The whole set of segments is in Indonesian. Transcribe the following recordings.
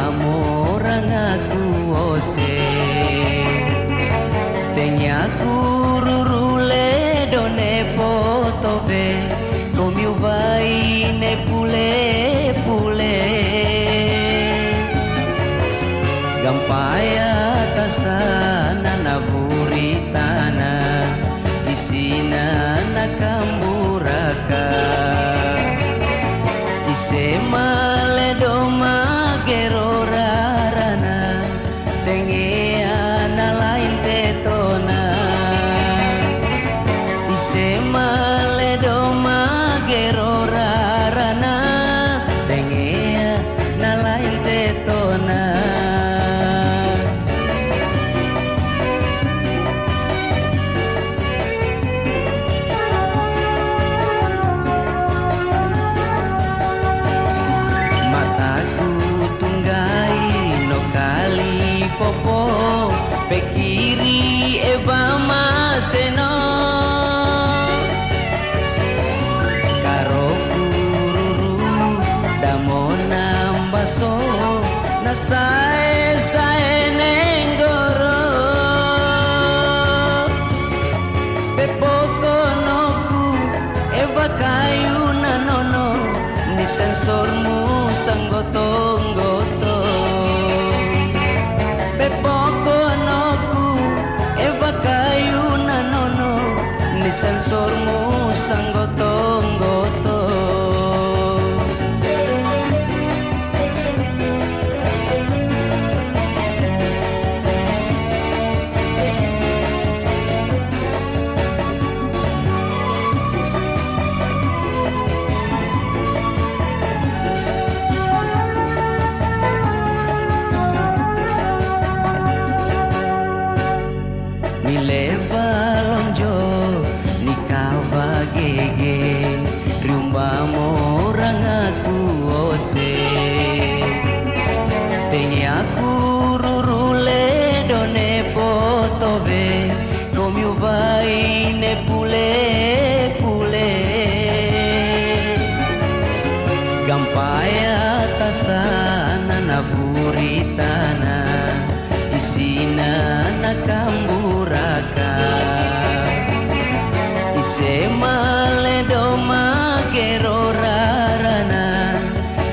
orang aku ose tenyaku rurule done potobe komiu vai ne pule pule gampaya tasana na buritana isina na kamburaka male doma gerorarana tengea na lain tetona ise male doma gerorarana tengea na lain tetona popo pekiri eba maseno karo kururu damona baso nasae sae nenggoro pepoko noku eba kayu nanono ni sensormu sanggotong-gotong pepoko noku eva kayu nanono ni sensormu sanggotong-gotong ni leva lonjo ni kava gege riumba morang aku ose tengi aku rurule done potobe komiu vai ne pule pule gampaya tasana na buritana isina na kamburaka ise male doma gerorarana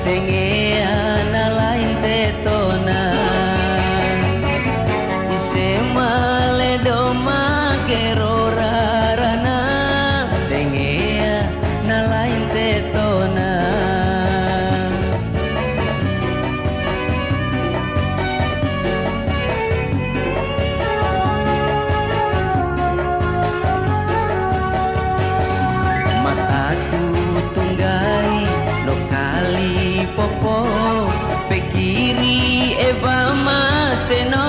tengea na lain tetona ise male doma gerorarana tengea na lain tetona popo pekiri eva maseno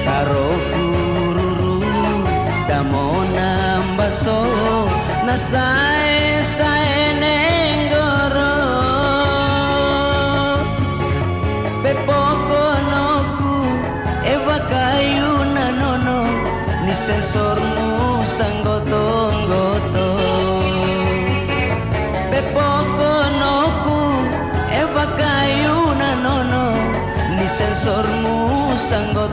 karo kururu damona baso nasae sae nenggoro pepoko noku eva kayu nanono ni sensormu sanggotong-gotong pepoko noku eva kayu nanono ni sensormu sanggot